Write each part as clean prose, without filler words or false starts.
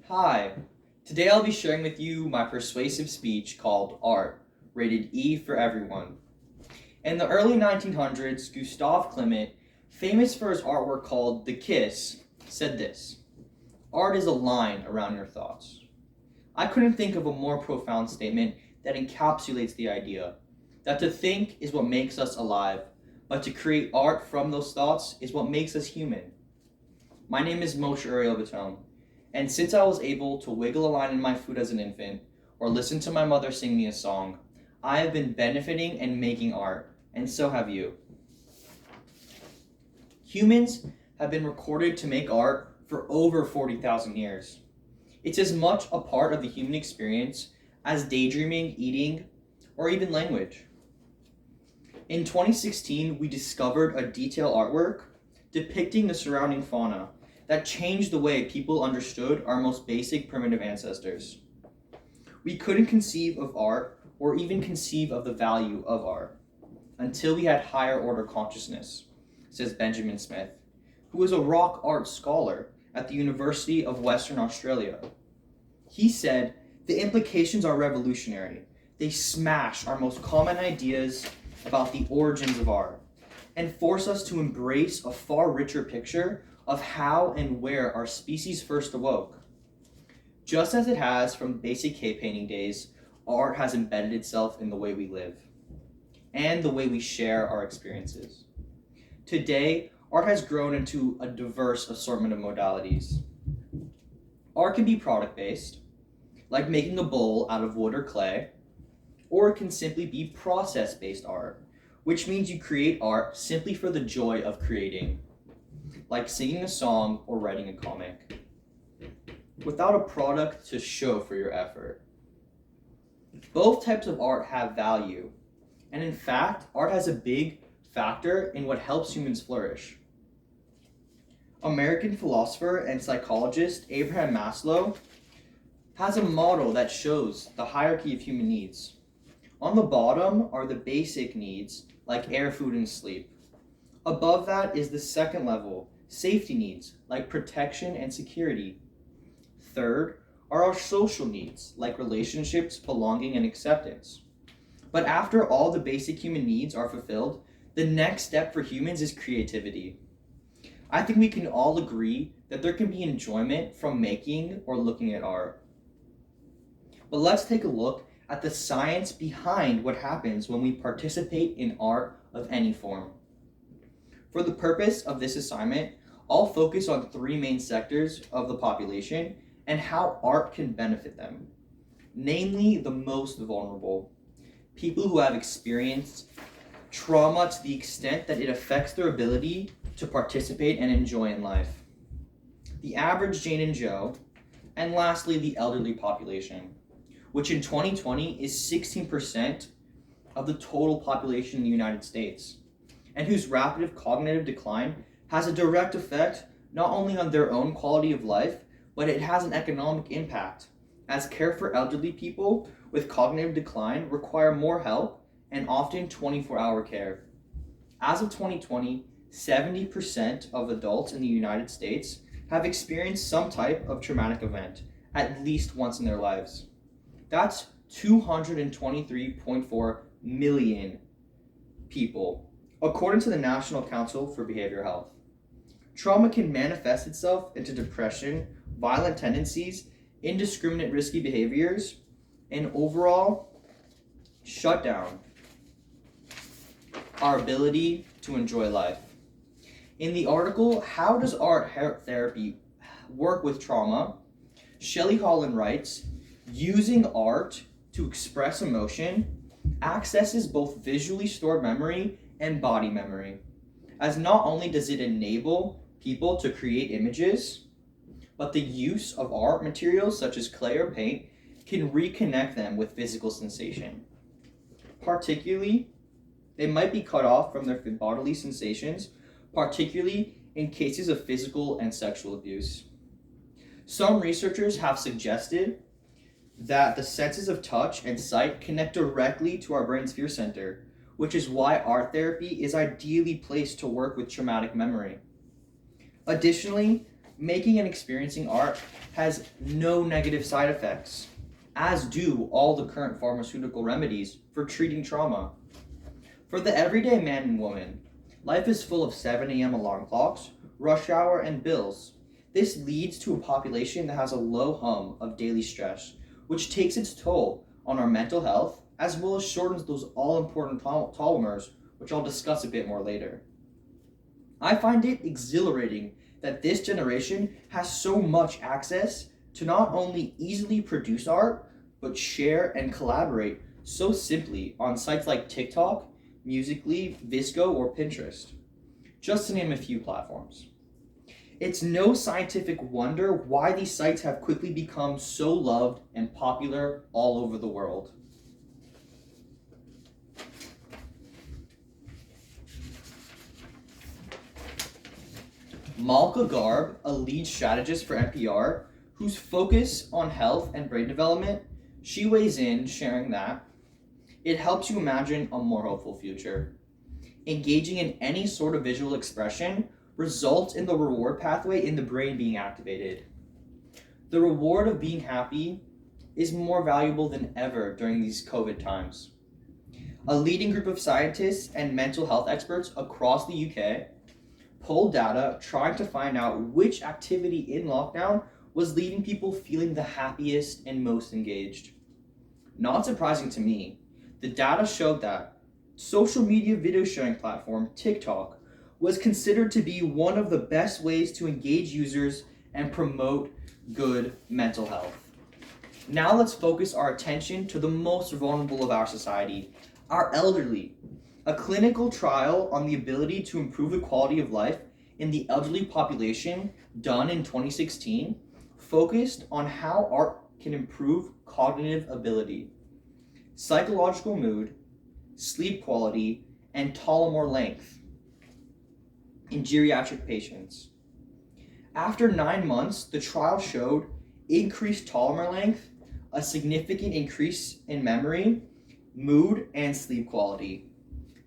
Hi, today I'll be sharing with you my persuasive speech called Art, rated E for everyone. In the early 1900s, Gustav Klimt, famous for his artwork called The Kiss, said this: Art is a line around your thoughts. I couldn't think of a more profound statement that encapsulates the idea that to think is what makes us alive, but to create art from those thoughts is what makes us human. My name is Moshe Uriel Baton, and since I was able to wiggle a line in my food as an infant, or listen to my mother sing me a song, I have been benefiting and making art, and so have you. Humans have been recorded to make art for over 40,000 years. It's as much a part of the human experience as daydreaming, eating, or even language. In 2016, we discovered a detail artwork depicting the surrounding fauna that changed the way people understood our most basic primitive ancestors. We couldn't conceive of art or even conceive of the value of art until we had higher order consciousness, says Benjamin Smith, who is a rock art scholar at the University of Western Australia. He said, "The implications are revolutionary. They smash our most common ideas about the origins of art and force us to embrace a far richer picture of how and where our species first awoke. Just as it has from basic cave painting days, art has embedded itself in the way we live and the way we share our experiences. Today, art has grown into a diverse assortment of modalities. Art can be product-based, like making a bowl out of wood or clay, or it can simply be process-based art, which means you create art simply for the joy of creating, like singing a song or writing a comic, without a product to show for your effort. Both types of art have value, and in fact, art has a big factor in what helps humans flourish. American philosopher and psychologist Abraham Maslow has a model that shows the hierarchy of human needs. On the bottom are the basic needs, like air, food, and sleep. Above that is the second level, safety needs, like protection and security. Third are our social needs, like relationships, belonging, and acceptance. But after all the basic human needs are fulfilled, the next step for humans is creativity. I think we can all agree that there can be enjoyment from making or looking at art. But let's take a look at the science behind what happens when we participate in art of any form. For the purpose of this assignment, I'll focus on three main sectors of the population and how art can benefit them. Namely, the most vulnerable, people who have experienced trauma to the extent that it affects their ability to participate and enjoy in life, the average Jane and Joe, and lastly, the elderly population, which in 2020 is 16% of the total population in the United States, and whose rapid cognitive decline has a direct effect not only on their own quality of life, but it has an economic impact, as care for elderly people with cognitive decline require more help and often 24-hour care. As of 2020, 70% of adults in the United States have experienced some type of traumatic event at least once in their lives. That's 223.4 million people, according to the National Council for Behavioral Health. Trauma can manifest itself into depression, violent tendencies, indiscriminate risky behaviors, and overall shut down our ability to enjoy life. In the article, How Does Art Therapy Work with Trauma?, Shelley Holland writes, using art to express emotion accesses both visually stored memory and body memory, as not only does it enable people to create images, but the use of art materials such as clay or paint can reconnect them with physical sensation. Particularly, they might be cut off from their bodily sensations, particularly in cases of physical and sexual abuse. Some researchers have suggested that the senses of touch and sight connect directly to our brain's fear center, which is why art therapy is ideally placed to work with traumatic memory. Additionally, Making and experiencing art has no negative side effects, as do all the current pharmaceutical remedies for treating trauma. For the everyday man and woman, life is full of 7 a.m. alarm clocks, rush hour, and bills. This leads to a population that has a low hum of daily stress, which takes its toll on our mental health, as well as shortens those all-important telomeres, which I'll discuss a bit more later. I find it exhilarating that this generation has so much access to not only easily produce art, but share and collaborate so simply on sites like TikTok, Musical.ly, VSCO, or Pinterest, just to name a few platforms. It's no scientific wonder why these sites have quickly become so loved and popular all over the world. Malka Garb, a lead strategist for NPR, whose focus on health and brain development, she weighs in sharing that it helps you imagine a more hopeful future. Engaging in any sort of visual expression results in the reward pathway in the brain being activated. The reward of being happy is more valuable than ever during these COVID times. A leading group of scientists and mental health experts across the UK pulled data trying to find out which activity in lockdown was leaving people feeling the happiest and most engaged. Not surprising to me, the data showed that social media video sharing platform TikTok was considered to be one of the best ways to engage users and promote good mental health. Now let's focus our attention to the most vulnerable of our society, our elderly. A clinical trial on the ability to improve the quality of life in the elderly population done in 2016 focused on how art can improve cognitive ability, psychological mood, sleep quality, and telomere length in geriatric patients. After 9 months, the trial showed increased telomere length, a significant increase in memory, mood, and sleep quality.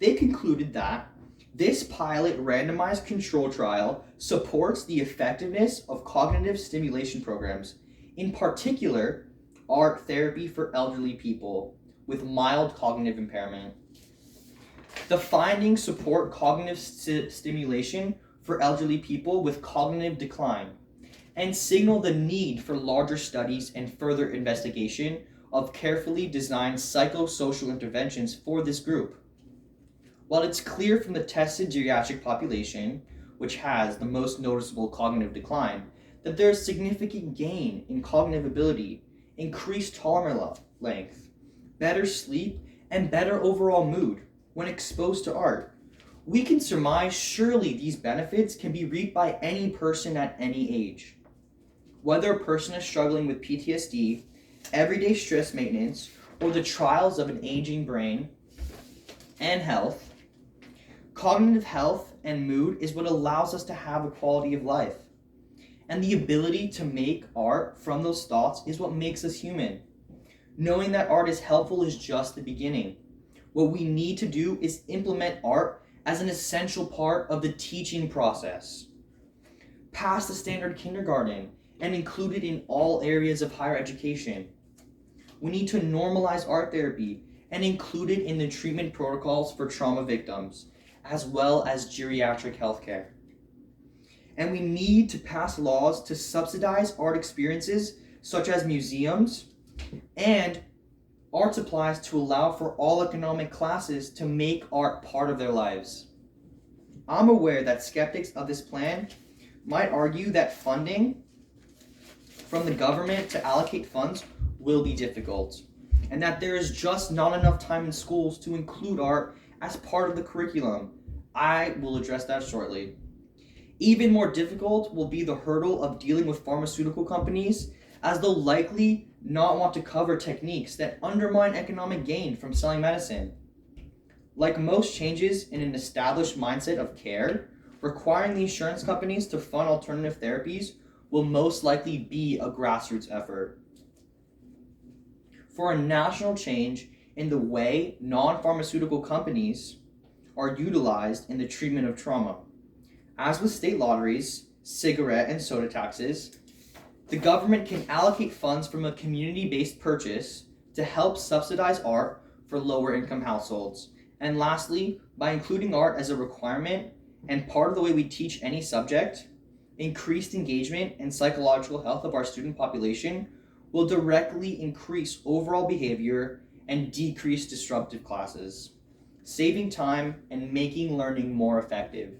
They concluded that this pilot randomized control trial supports the effectiveness of cognitive stimulation programs, in particular, art therapy for elderly people with mild cognitive impairment. The findings support cognitive stimulation for elderly people with cognitive decline and signal the need for larger studies and further investigation of carefully designed psychosocial interventions for this group. While it's clear from the tested geriatric population, which has the most noticeable cognitive decline, that there is significant gain in cognitive ability, increased telomere length, better sleep, and better overall mood when exposed to art, we can surmise surely these benefits can be reaped by any person at any age. Whether a person is struggling with PTSD, everyday stress maintenance, or the trials of an aging brain and health, cognitive health and mood is what allows us to have a quality of life. And the ability to make art from those thoughts is what makes us human. Knowing that art is helpful is just the beginning. What we need to do is implement art as an essential part of the teaching process. Pass the standard kindergarten and include it in all areas of higher education. We need to normalize art therapy and include it in the treatment protocols for trauma victims, as well as geriatric healthcare. And we need to pass laws to subsidize art experiences such as museums and art supplies to allow for all economic classes to make art part of their lives. I'm aware that skeptics of this plan might argue that funding from the government to allocate funds will be difficult, and that there is just not enough time in schools to include art as part of the curriculum. I will address that shortly. Even more difficult will be the hurdle of dealing with pharmaceutical companies, as they'll likely not want to cover techniques that undermine economic gain from selling medicine. Like most changes in an established mindset of care, requiring the insurance companies to fund alternative therapies will most likely be a grassroots effort. For a national change in the way non-pharmaceutical companies are utilized in the treatment of trauma. As with state lotteries, cigarette and soda taxes, the government can allocate funds from a community-based purchase to help subsidize art for lower-income households. And lastly, by including art as a requirement and part of the way we teach any subject, increased engagement and psychological health of our student population will directly increase overall behavior and decrease disruptive classes, saving time and making learning more effective.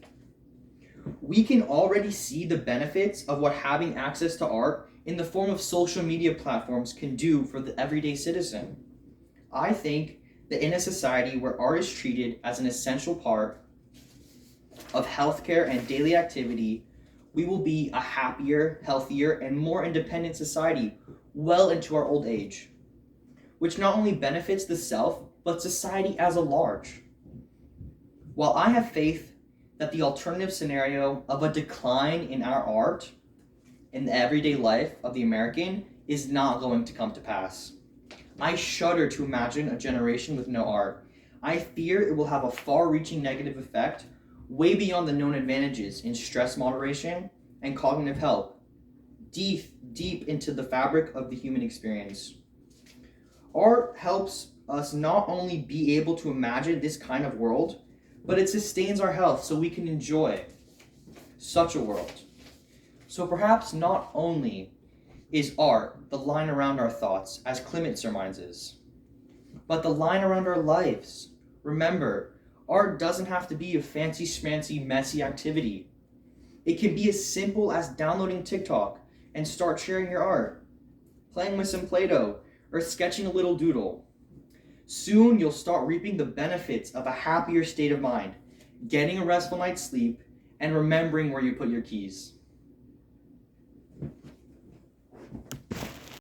We can already see the benefits of what having access to art in the form of social media platforms can do for the everyday citizen. I think that in a society where art is treated as an essential part of healthcare and daily activity, we will be a happier, healthier, and more independent society well into our old age, which not only benefits the self, but society as a large. While I have faith that the alternative scenario of a decline in our art in the everyday life of the American is not going to come to pass, I shudder to imagine a generation with no art. I fear it will have a far-reaching negative effect way beyond the known advantages in stress moderation and cognitive health, deep into the fabric of the human experience. Art helps us not only be able to imagine this kind of world, but it sustains our health so we can enjoy such a world. So perhaps not only is art the line around our thoughts, as Clement surmises, but the line around our lives. Remember, art doesn't have to be a fancy schmancy messy activity. It can be as simple as downloading TikTok and start sharing your art, playing with some Play-Doh, or sketching a little doodle. Soon you'll start reaping the benefits of a happier state of mind, getting a restful night's sleep, and remembering where you put your keys.